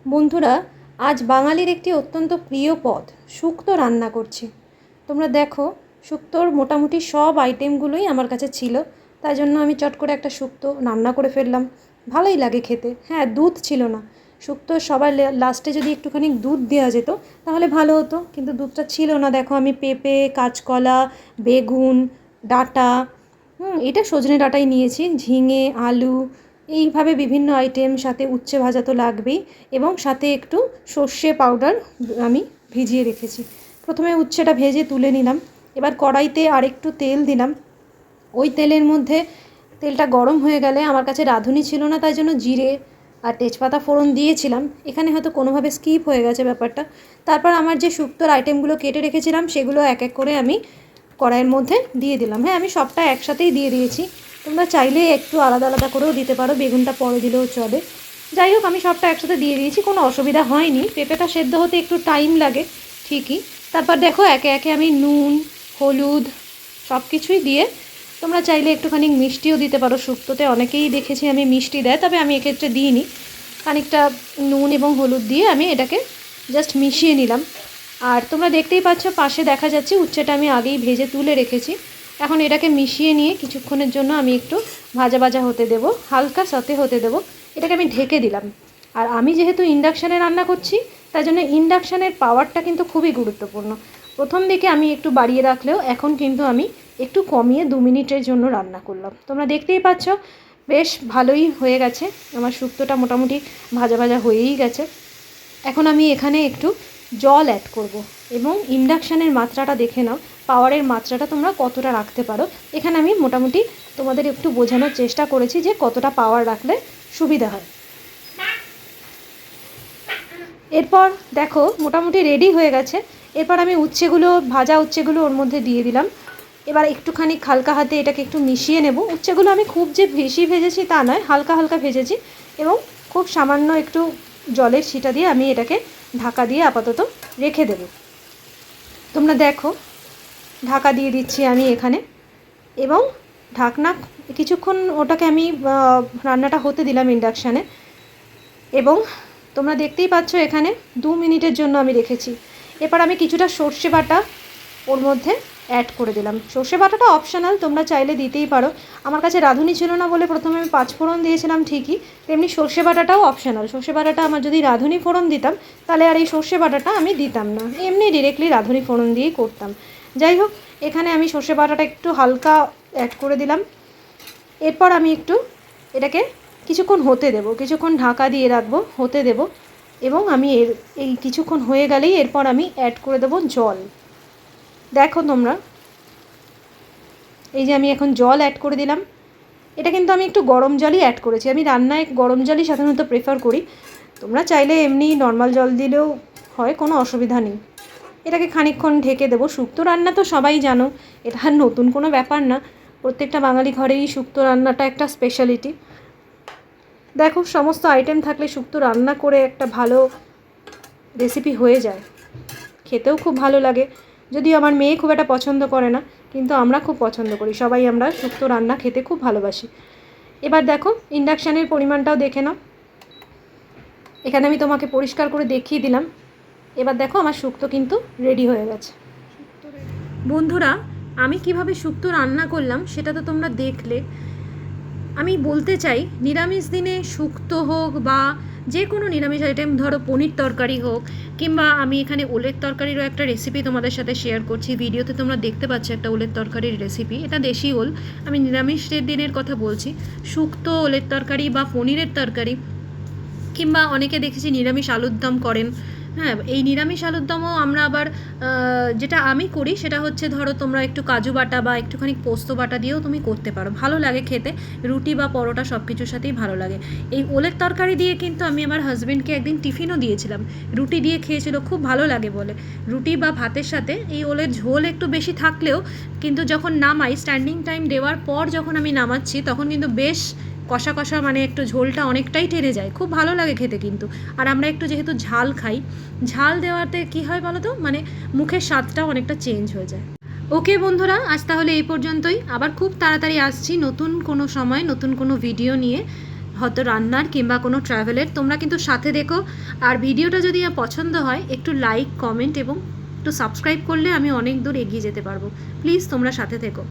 বন্ধুরা, আজ বাঙালির একটি অত্যন্ত প্রিয় পদ শুক্তো রান্না করছি। তোমরা দেখো, শুক্তোর মোটামুটি সব আইটেমগুলোই আমার কাছে ছিল, তাই জন্য আমি চট করে একটা শুক্তো রান্না করে ফেললাম। ভালোই লাগে খেতে। হ্যাঁ, দুধ ছিল না। শুক্তোর সবার লাস্টে যদি একটুখানি দুধ দেওয়া যেত তাহলে ভালো হতো, কিন্তু দুধটা ছিল না। দেখো, আমি পেঁপে, কাঁচকলা, বেগুন, ডাঁটা, এটা সজনে ডাঁটাই নিয়েছি, ঝিঙে, আলু, এইভাবে বিভিন্ন আইটেম, সাথে উচ্ছে ভাজা তো লাগবেই, এবং সাথে একটু সর্ষে পাউডার আমি ভিজিয়ে রেখেছি। প্রথমে উচ্ছেটা ভেজে তুলে নিলাম। এবার কড়াইতে আরেকটু তেল দিলাম। ওই তেলের মধ্যে তেলটা গরম হয়ে গেলে, আমার কাছে রাঁধুনি ছিল না, তাই জন্য জিরে আর তেজপাতা ফোড়ন দিয়েছিলাম। এখানে হয়তো কোনোভাবে স্কিপ হয়ে গেছে ব্যাপারটা। তারপর আমার যে শুক্তোর আইটেমগুলো কেটে রেখেছিলাম সেগুলো এক এক করে আমি কড়াইয়ের মধ্যে দিয়ে দিলাম। হ্যাঁ, আমি সবটা একসাথেই দিয়ে দিয়েছি। তোমরা চাইলে একটু আলাদা আলাদা করেও দিতে পারো, বেগুনটা পরে দিলেও চলে। যাই হোক, আমি সবটা একসাথে দিয়ে দিয়েছি, কোনো অসুবিধা হয়নি। পেঁপেটা সেদ্ধ হতে একটু টাইম লাগে ঠিকই। তারপর দেখো, একে একে আমি নুন, হলুদ সব কিছুই দিয়ে, তোমরা চাইলে একটুখানি মিষ্টিও দিতে পারো। শুক্তোতে অনেকেই দেখেছি আমি মিষ্টি দেয়, তবে আমি এক্ষেত্রে দিইনি। খানিকটা নুন এবং হলুদ দিয়ে আমি এটাকে জাস্ট মিশিয়ে নিলাম। আর তোমরা দেখতেই পাচ্ছ, পাশে দেখা যাচ্ছে উচ্ছেটা আমি আগেই ভেজে তুলে রেখেছি। এখন এটাকে মিশিয়ে নিয়ে কিছুক্ষণের জন্য আমি একটু ভাজা ভাজা হতে দেব, হালকা সতে হতে দেব। এটাকে আমি ঢেকে দিলাম। আর আমি যেহেতু ইন্ডাকশানে রান্না করছি, তাই জন্য ইন্ডাকশানের পাওয়ারটা কিন্তু খুবই গুরুত্বপূর্ণ। প্রথম দিকে আমি একটু বাড়িয়ে রাখলেও এখন কিন্তু আমি একটু কমিয়ে 2 মিনিটের জন্য রান্না করলাম। তোমরা দেখতেই পাচ্ছ, বেশ ভালোই হয়ে গেছে। আমার শুক্তোটা মোটামুটি ভাজা ভাজা হয়েই গেছে। এখন আমি এখানে একটু জল অ্যাড করব, এবং ইন্ডাকশানের মাত্রাটা দেখে নাও, পাওয়ারের মাত্রাটা তোমরা কতটা রাখতে পারো। এখানে আমি মোটামুটি তোমাদের একটু বোঝানোর চেষ্টা করেছি যে কতটা পাওয়ার রাখলে সুবিধা হয়। এরপর দেখো, মোটামুটি রেডি হয়ে গেছে। এরপর আমি উচ্ছেগুলো, ভাজা উচ্ছেগুলো ওর মধ্যে দিয়ে দিলাম। এবার একটুখানি হালকা হাতে এটাকে একটু মিশিয়ে নেব। উচ্ছেগুলো আমি খুব যে বেশি ভেজেছি তা নয়, হালকা হালকা ভেজেছি, এবং খুব সামান্য একটু জলের ছিটা দিয়ে আমি এটাকে ঢাকা দিয়ে আপাতত রেখে দেব। তোমরা দেখো, ঢাকা দিয়ে দিচ্ছি আমি এখানে, এবং ঢাকনা কিছুক্ষণ ওটাকে আমি রান্নাটা হতে দিলাম ইন্ডাকশানে। এবং তোমরা দেখতেই পাচ্ছ, এখানে 2 মিনিটের জন্য আমি রেখেছি। এরপর আমি কিছুটা সর্ষে বাটা ওর মধ্যে অ্যাড করে দিলাম। সর্ষে বাটাটা অপশনাল, তোমরা চাইলে দিতেই পারো। আমার কাছে রাঁধুনি ছিল না বলে প্রথমে আমি 5 ফোড়ন দিয়েছিলাম ঠিকই, তেমনি সর্ষে বাটাটাও অপশনাল। সর্ষে বাটাটা আমার যদি রাঁধুনি ফোড়ন দিতাম, তাহলে আর এই সর্ষে বাটাটা আমি দিতাম না, এমনি ডিরেক্টলি রাঁধুনি ফোড়ন দিয়েই করতাম। যাই হোক, এখানে আমি সর্ষে বাটাটা একটু হালকা অ্যাড করে দিলাম। এরপর আমি একটু এটাকে কিছুক্ষণ হতে দেব, কিছুক্ষণ ঢাকা দিয়ে রাখবো, হতে দেব। এবং আমি এই কিছুক্ষণ হয়ে গেলেই এরপর আমি অ্যাড করে দেবো জল। দেখো তোমরা, এই যে আমি এখন জল অ্যাড করে দিলাম। এটা কিন্তু আমি একটু গরম জলই অ্যাড করেছি। আমি রান্নায় গরম জলই সাধারণত প্রেফার করি। তোমরা চাইলে এমনি নর্মাল জল দিলেও হয়, কোনো অসুবিধা নেই। এটাকে খানিকক্ষণ ঢেকে দেবো। শুক্তো রান্না তো সবাই জানো, এটা আর নতুন কোনো ব্যাপার না। প্রত্যেকটা বাঙালি ঘরেই শুক্তো রান্নাটা একটা স্পেশালিটি। দেখো, সমস্ত আইটেম থাকলে শুক্তো রান্না করে একটা ভালো রেসিপি হয়ে যায়, খেতেও খুব ভালো লাগে। যদিও আমার মেয়ে খুব একটা পছন্দ করে না, কিন্তু আমরা খুব পছন্দ করি, সবাই আমরা শুক্তো রান্না খেতে খুব ভালোবাসি। এবার দেখো, ইন্ডাকশানের পরিমাণটাও দেখে নাও। এখানে আমি তোমাকে পরিষ্কার করে দেখিয়ে দিলাম। এবার দেখো, আমার শুক্তো কিন্তু রেডি হয়ে গেছে। বন্ধুরা, আমি কিভাবে শুক্তো রান্না করলাম সেটা তো তোমরা দেখলে। আমি বলতে চাই, নিরামিষ দিনে শুক্তো হোক বা যে কোনো নিরামিষ আইটেম, ধরো পনির তরকারি হোক, কিংবা আমি এখানে ওলের তরকারিরও একটা রেসিপি তোমাদের সাথে শেয়ার করছি। ভিডিওতে তোমরা দেখতে পাচ্ছ একটা ওলের তরকারির রেসিপি, এটা দেশি ওল। আমি নিরামিষের দিনের কথা বলছি। শুক্তো, ওলের তরকারি বা পনিরের তরকারি, কিংবা অনেকে দেখেছি নিরামিষ আলুর দম করেন। হ্যাঁ, এই নিরামিষ আলুর দমও আমরা আবার যেটা আমি করি সেটা হচ্ছে, ধরো তোমরা একটু কাজু বাটা বা একটুখানি পোস্ত বাটা দিয়েও তুমি করতে পারো, ভালো লাগে খেতে। রুটি বা পরোটা সব কিছুর সাথেই ভালো লাগে। এই ওলের তরকারি দিয়ে কিন্তু আমি আমার হাজব্যান্ডকে একদিন টিফিনও দিয়েছিলাম, রুটি দিয়ে খেয়েছিল, খুব ভালো লাগে বলে। রুটি বা ভাতের সাথে এই ওলের ঝোল একটু বেশি থাকলেও কিন্তু যখন নামাই, স্ট্যান্ডিং টাইম দেওয়ার পর যখন আমি নামাচ্ছি, তখন কিন্তু বেশ কষা কষা, মানে একটু ঝোলটা অনেকটাই টেনে যায়, খুব ভালো লাগে খেতে কিন্তু। আর আমরা একটু যেহেতু ঝাল খাই, ঝাল দেওয়াতে কি হয় বলো তো, মানে মুখের স্বাদটাও অনেকটা চেঞ্জ হয়ে যায়। ওকে বন্ধুরা, আজ তাহলে এই পর্যন্তই। আবার খুব তাড়াতাড়ি আসছি নতুন কোনো সময়, নতুন কোনো ভিডিও নিয়ে। হয়তো রান্নার কিংবা কোনো ট্রাভেলের, তোমরা কিন্তু সাথে দেখো। আর ভিডিওটা যদি পছন্দ হয় একটু লাইক, কমেন্ট এবং একটু সাবস্ক্রাইব করলে আমি অনেক দূর এগিয়ে যেতে পারবো। প্লিজ তোমরা সাথে থেকো।